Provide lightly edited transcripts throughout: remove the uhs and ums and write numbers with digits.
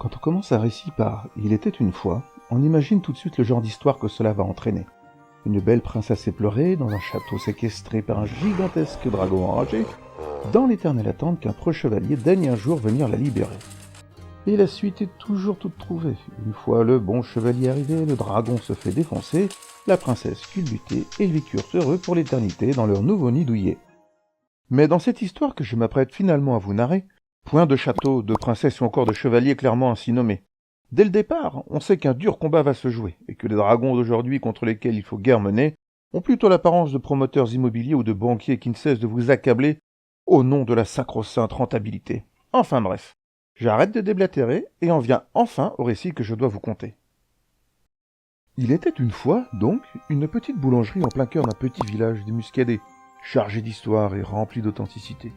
Quand on commence un récit par « Il était une fois », on imagine tout de suite le genre d'histoire que cela va entraîner. Une belle princesse éplorée, dans un château séquestré par un gigantesque dragon enragé, dans l'éternelle attente qu'un preux chevalier daigne un jour venir la libérer. Et la suite est toujours toute trouvée. Une fois le bon chevalier arrivé, le dragon se fait défoncer, la princesse culbutée et ils vécurent heureux pour l'éternité dans leur nouveau nid douillet. Mais dans cette histoire que je m'apprête finalement à vous narrer, point de château, de princesse ou encore de chevalier clairement ainsi nommé. Dès le départ, on sait qu'un dur combat va se jouer, et que les dragons d'aujourd'hui contre lesquels il faut guère mener ont plutôt l'apparence de promoteurs immobiliers ou de banquiers qui ne cessent de vous accabler au nom de la sacro-sainte rentabilité. Enfin bref, j'arrête de déblatérer et en viens enfin au récit que je dois vous conter. Il était une fois, donc, une petite boulangerie en plein cœur d'un petit village des Muscadets, chargé d'histoire et rempli d'authenticité.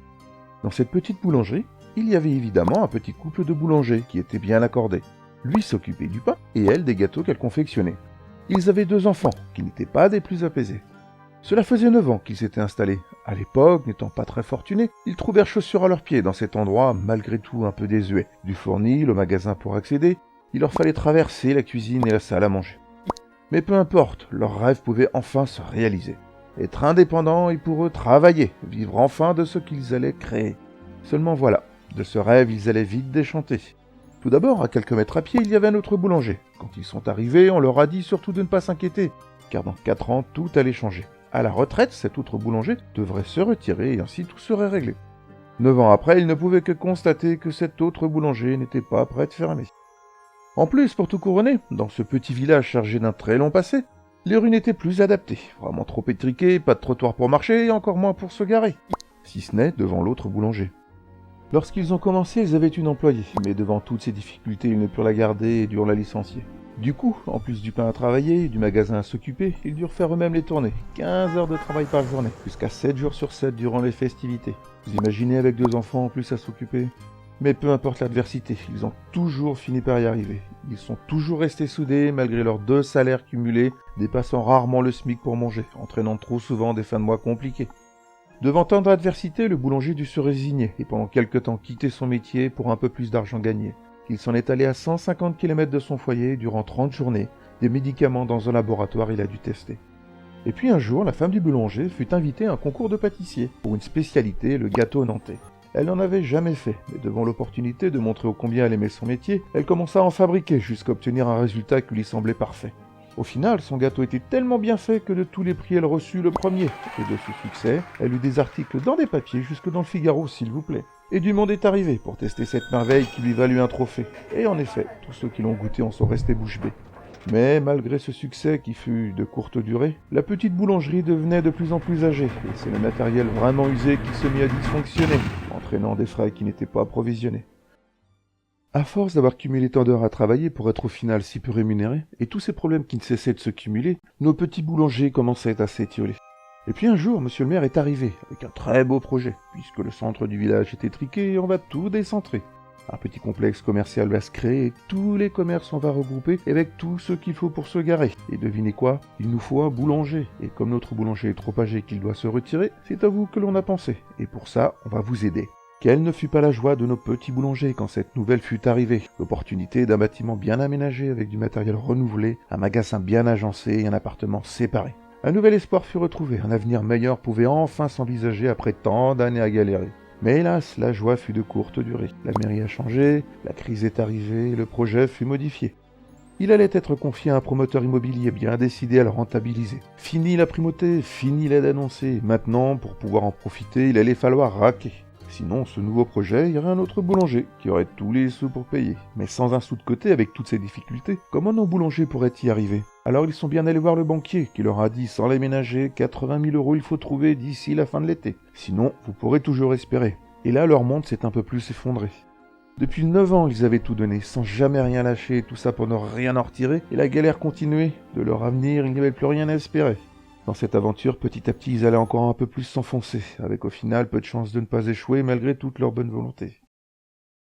Dans cette petite boulangerie, il y avait évidemment un petit couple de boulangers qui étaient bien accordés. Lui s'occupait du pain et elle des gâteaux qu'elle confectionnait. Ils avaient 2 enfants, qui n'étaient pas des plus apaisés. Cela faisait 9 ans qu'ils s'étaient installés. À l'époque, n'étant pas très fortunés, ils trouvèrent chaussures à leurs pieds dans cet endroit, malgré tout un peu désuet. Du fournil au magasin pour accéder, il leur fallait traverser la cuisine et la salle à manger. Mais peu importe, leur rêve pouvait enfin se réaliser. Être indépendants et pour eux travailler, vivre enfin de ce qu'ils allaient créer. Seulement voilà, de ce rêve ils allaient vite déchanter. Tout d'abord, à quelques mètres à pied, il y avait un autre boulanger. Quand ils sont arrivés, on leur a dit surtout de ne pas s'inquiéter, car dans 4 ans, tout allait changer. À la retraite, cet autre boulanger devrait se retirer et ainsi tout serait réglé. 9 ans après, ils ne pouvaient que constater que cet autre boulanger n'était pas prêt de fermer. En plus, pour tout couronner, dans ce petit village chargé d'un très long passé, les rues n'étaient plus adaptées, vraiment trop étriquées, pas de trottoir pour marcher et encore moins pour se garer, si ce n'est devant l'autre boulanger. Lorsqu'ils ont commencé, ils avaient une employée, mais devant toutes ces difficultés, ils ne purent la garder et durent la licencier. Du coup, en plus du pain à travailler et du magasin à s'occuper, ils durent faire eux-mêmes les tournées, 15 heures de travail par journée, jusqu'à 7 jours sur 7 durant les festivités. Vous imaginez avec 2 enfants en plus à s'occuper? Mais peu importe l'adversité, ils ont toujours fini par y arriver. Ils sont toujours restés soudés malgré leurs 2 salaires cumulés, dépassant rarement le SMIC pour manger, entraînant trop souvent des fins de mois compliquées. Devant tant d'adversité, le boulanger dut se résigner et pendant quelque temps quitter son métier pour un peu plus d'argent gagné. Il s'en est allé à 150 km de son foyer durant 30 journées, des médicaments dans un laboratoire il a dû tester. Et puis un jour, la femme du boulanger fut invitée à un concours de pâtissier pour une spécialité, le gâteau nantais. Elle n'en avait jamais fait, mais devant l'opportunité de montrer ô combien elle aimait son métier, elle commença à en fabriquer jusqu'à obtenir un résultat qui lui semblait parfait. Au final, son gâteau était tellement bien fait que de tous les prix elle reçut le premier. Et de ce succès, elle eut des articles dans des papiers jusque dans le Figaro, s'il vous plaît. Et du monde est arrivé pour tester cette merveille qui lui valut un trophée. Et en effet, tous ceux qui l'ont goûté en sont restés bouche bée. Mais malgré ce succès qui fut de courte durée, la petite boulangerie devenait de plus en plus âgée, et c'est le matériel vraiment usé qui se mit à dysfonctionner, entraînant des frais qui n'étaient pas approvisionnés. À force d'avoir cumulé tant d'heures à travailler pour être au final si peu rémunérés, et tous ces problèmes qui ne cessaient de se cumuler, nos petits boulangers commençaient à s'étioler. Et puis un jour, monsieur le maire est arrivé, avec un très beau projet, puisque le centre du village est étriqué et on va tout décentrer. Un petit complexe commercial va se créer et tous les commerces on va regrouper avec tout ce qu'il faut pour se garer. Et devinez quoi? Il nous faut un boulanger. Et comme notre boulanger est trop âgé qu'il doit se retirer, c'est à vous que l'on a pensé. Et pour ça, on va vous aider. Quelle ne fut pas la joie de nos petits boulangers quand cette nouvelle fut arrivée. L'opportunité d'un bâtiment bien aménagé avec du matériel renouvelé, un magasin bien agencé et un appartement séparé. Un nouvel espoir fut retrouvé, un avenir meilleur pouvait enfin s'envisager après tant d'années à galérer. Mais hélas, la joie fut de courte durée. La mairie a changé, la crise est arrivée et le projet fut modifié. Il allait être confié à un promoteur immobilier bien décidé à le rentabiliser. Fini la primauté, fini l'aide annoncée. Maintenant, pour pouvoir en profiter, il allait falloir raquer. Sinon, ce nouveau projet, il y aurait un autre boulanger qui aurait tous les sous pour payer. Mais sans un sou de côté, avec toutes ces difficultés, comment nos boulangers pourraient y arriver? Alors ils sont bien allés voir le banquier, qui leur a dit, sans les ménager, 80 000 € il faut trouver d'ici la fin de l'été. Sinon, vous pourrez toujours espérer. Et là, leur monde s'est un peu plus effondré. Depuis 9 ans, ils avaient tout donné, sans jamais rien lâcher, tout ça pour ne rien en retirer, et la galère continuait. De leur avenir, il n'y avait plus rien à espérer. Dans cette aventure, petit à petit, ils allaient encore un peu plus s'enfoncer, avec au final peu de chances de ne pas échouer malgré toute leur bonne volonté.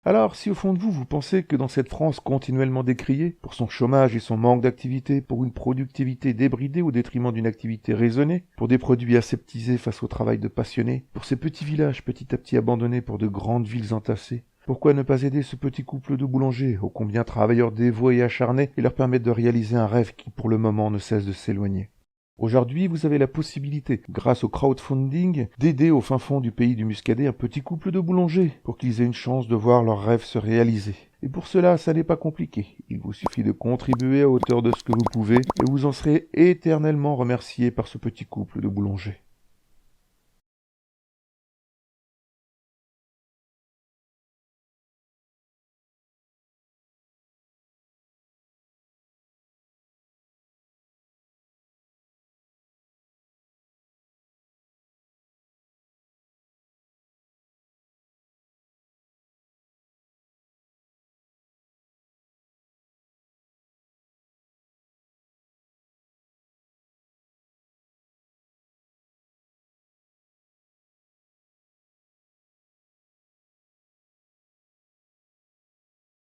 Alors, si au fond de vous, vous pensez que dans cette France continuellement décriée, pour son chômage et son manque d'activité, pour une productivité débridée au détriment d'une activité raisonnée, pour des produits aseptisés face au travail de passionnés, pour ces petits villages petit à petit abandonnés pour de grandes villes entassées, Pourquoi ne pas aider ce petit couple de boulangers, ô combien travailleurs dévoués et acharnés, et leur permettre de réaliser un rêve qui pour le moment ne cesse de s'éloigner? Aujourd'hui, vous avez la possibilité, grâce au crowdfunding, d'aider au fin fond du pays du Muscadet un petit couple de boulangers pour qu'ils aient une chance de voir leur rêve se réaliser. Et pour cela, ça n'est pas compliqué. Il vous suffit de contribuer à hauteur de ce que vous pouvez et vous en serez éternellement remercié par ce petit couple de boulangers.